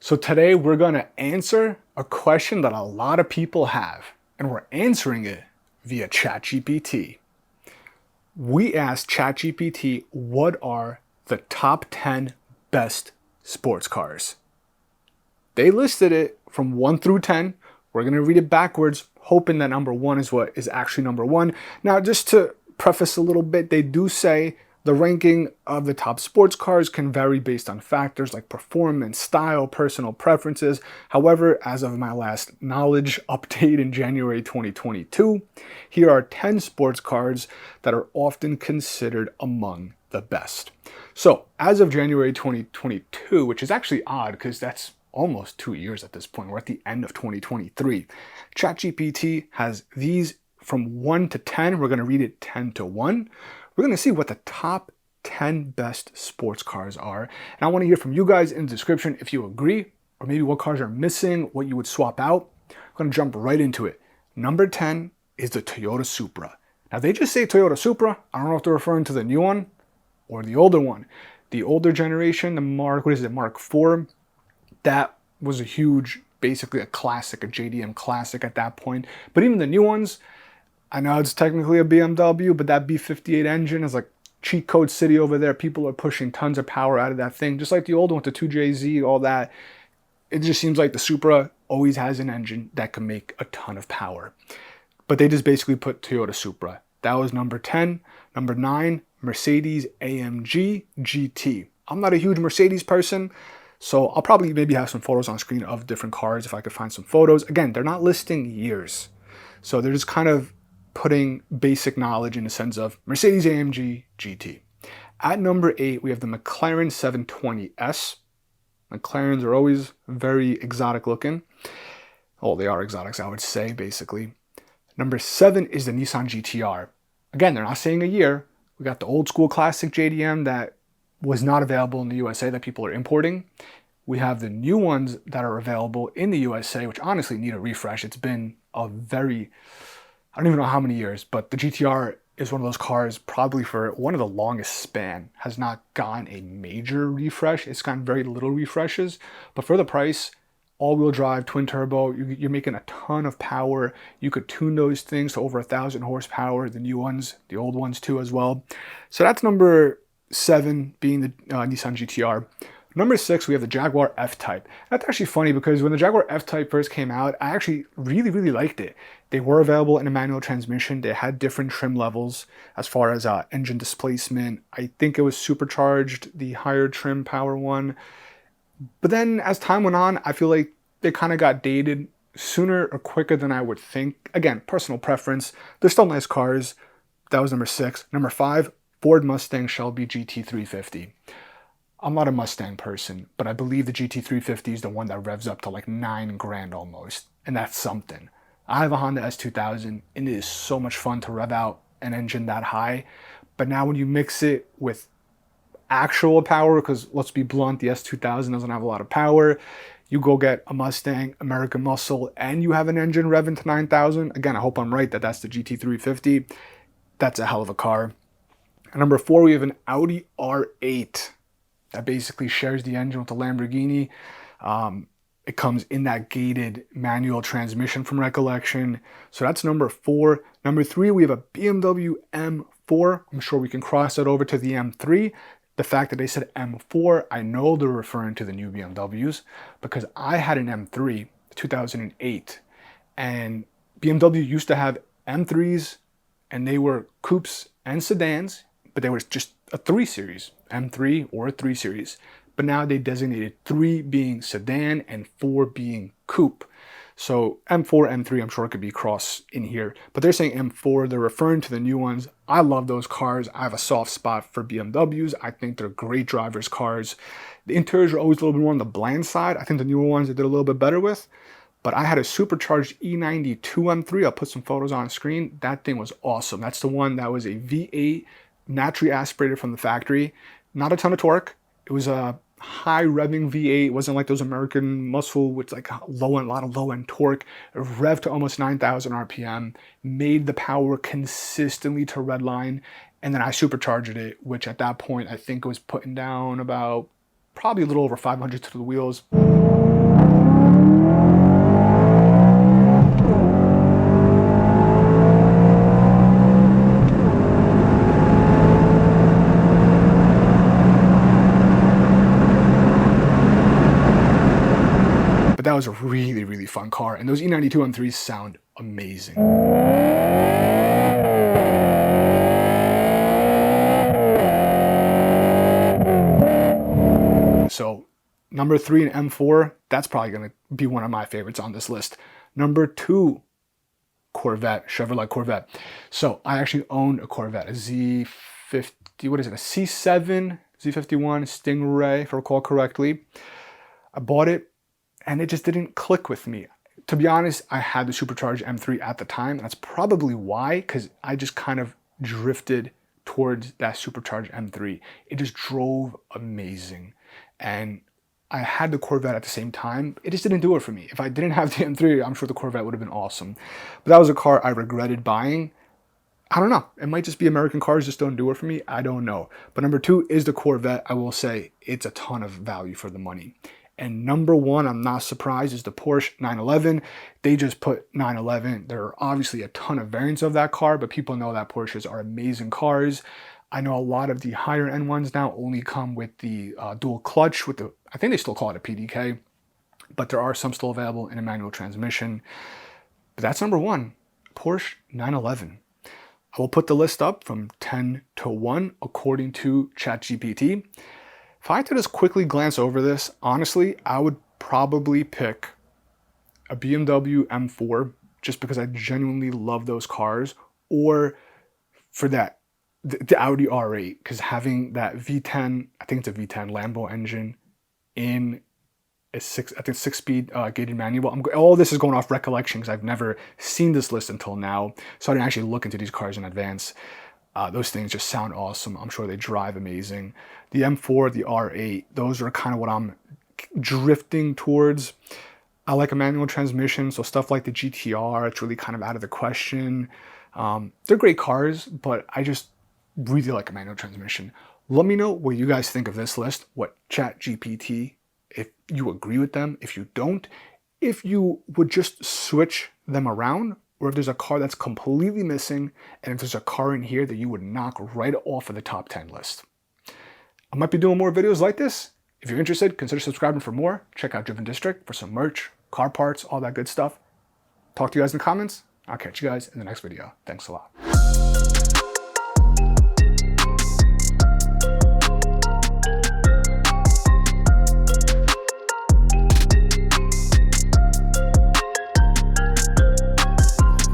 So today we're going to answer a question that a lot of people have, and we're answering it via ChatGPT. We asked ChatGPT what are the top 10 best sports cars. They listed it from 1 through 10. We're going to read it backwards, hoping that number 1 is what is actually number 1. Now, just to preface a little bit, they do say the ranking of the top sports cars can vary based on factors like performance, style, personal preferences. However, as of my last knowledge update in January 2022, here are 10 sports cars that are often considered among the best. So, as of January 2022, which is actually odd because that's almost 2 years at this point, we're at the end of 2023, ChatGPT has these from 1 to 10. We're going to read it 10 to 1. We're going to see what the top 10 best sports cars are. And I want to hear from you guys in the description if you agree, or maybe what cars are missing, what you would swap out. I'm going to jump right into it. Number 10 is the Toyota Supra. Now, they just say Toyota Supra. I don't know if they're referring to the new one or the older one. The older generation, the Mark IV, that was a huge, basically a classic, a JDM classic at that point. But even the new ones, I know it's technically a BMW, but that B58 engine is like cheat code city over there. People are pushing tons of power out of that thing, just like the old one, the 2JZ, all that. It just seems like the Supra always has an engine that can make a ton of power. But they just basically put Toyota Supra. That was number 10. Number 9, Mercedes AMG GT. I'm not a huge Mercedes person, so I'll probably maybe have some photos on screen of different cars if I could find some photos. Again, they're not listing years, so they're just kind of putting basic knowledge in the sense of Mercedes AMG GT. At number 8, we have the McLaren 720S. McLarens are always very exotic looking. Oh, they are exotics, I would say, basically. Number 7 is the Nissan GTR. Again, they're not saying a year. We got the old school classic JDM that was not available in the USA that people are importing. We have the new ones that are available in the USA, which honestly need a refresh. It's been a very, I don't even know how many years, but the GTR is one of those cars probably for one of the longest span has not gotten a major refresh. It's gotten very little refreshes, but for the price, all-wheel drive, twin turbo, you're making a ton of power. You could tune those things to over 1,000 horsepower, the new ones, the old ones too as well. So that's number 7 being the Nissan GTR. Number 6, we have the Jaguar F-Type. That's actually funny because when the Jaguar F-Type first came out, I actually really liked it. They were available in a manual transmission. They had different trim levels as far as engine displacement. I think it was supercharged, the higher trim power one. But then as time went on, I feel like they kind of got dated sooner or quicker than I would think. Again, personal preference. They're still nice cars. That was number 6. Number 5, Ford Mustang Shelby GT350. I'm not a Mustang person, but I believe the GT350 is the one that revs up to like $9,000 almost, and that's something. I have a Honda S2000, and it is so much fun to rev out an engine that high, but now when you mix it with actual power, because let's be blunt, the S2000 doesn't have a lot of power, you go get a Mustang, American Muscle, and you have an engine revving to 9,000. Again, I hope I'm right that that's the GT350. That's a hell of a car. And number 4, we have an Audi R8. That basically shares the engine with the Lamborghini. It comes in that gated manual transmission from recollection. So that's number 4. Number 3, we have a BMW M4. I'm sure we can cross that over to the M3. The fact that they said M4, I know they're referring to the new BMWs because I had an M3, 2008. And BMW used to have M3s and they were coupes and sedans, but they were just a 3 Series, M3 or a 3 Series. But now they designated 3 being sedan and 4 being coupe. So M4, M3, I'm sure it could be cross in here. But they're saying M4, they're referring to the new ones. I love those cars. I have a soft spot for BMWs. I think they're great drivers' cars. The interiors are always a little bit more on the bland side. I think the newer ones they did a little bit better with. But I had a supercharged E92 M3. I'll put some photos on screen. That thing was awesome. That's the one that was a V8 naturally aspirated from the factory. Not a ton of torque. It was a high revving V8. It wasn't like those American Muscle with like a lot of low end torque. It revved to almost 9,000 RPM, made the power consistently to redline, and then I supercharged it, which at that point I think was putting down about probably a little over 500 to the wheels. But that was a really, really fun car, and those E92 M3s sound amazing. So number 3 in M4, that's probably going to be one of my favorites on this list. Number 2, Corvette, Chevrolet Corvette. So I actually owned a Corvette, a Z50, what is it, a C7, Z51 Stingray, if I recall correctly. I bought it, and it just didn't click with me. To be honest, I had the supercharged M3 at the time, and that's probably why, because I just kind of drifted towards that supercharged M3. It just drove amazing. And I had the Corvette at the same time. It just didn't do it for me. If I didn't have the M3, I'm sure the Corvette would have been awesome. But that was a car I regretted buying. I don't know. It might just be American cars just don't do it for me. I don't know. But number 2 is the Corvette. I will say it's a ton of value for the money. And number 1, I'm not surprised, is the Porsche 911. They just put 911. There are obviously a ton of variants of that car, but people know that Porsches are amazing cars. I know a lot of the higher end ones now only come with the dual clutch with the, I think they still call it a PDK, but there are some still available in a manual transmission. But that's number 1, Porsche 911. I will put the list up from 10 to 1 according to ChatGPT. If I had to just quickly glance over this, honestly, I would probably pick a BMW M4 just because I genuinely love those cars, or for that, the Audi R8, because having that V10, I think it's a V10 Lambo engine in a 6-speed gated manual. All this is going off recollection because I've never seen this list until now, so I didn't actually look into these cars in advance. Those things just sound awesome. I'm sure they drive amazing. The M4, the R8, those are kind of what I'm drifting towards. I like a manual transmission, so stuff like the GTR, it's really kind of out of the question. They're great cars, but I just really like a manual transmission. Let me know what you guys think of this list, what ChatGPT, if you agree with them, if you don't, if you would just switch them around, or if there's a car that's completely missing, and if there's a car in here that you would knock right off of the top 10 list. I might be doing more videos like this. If you're interested, consider subscribing for more. Check out Driven District for some merch, car parts, all that good stuff. Talk to you guys in the comments. I'll catch you guys in the next video. Thanks a lot.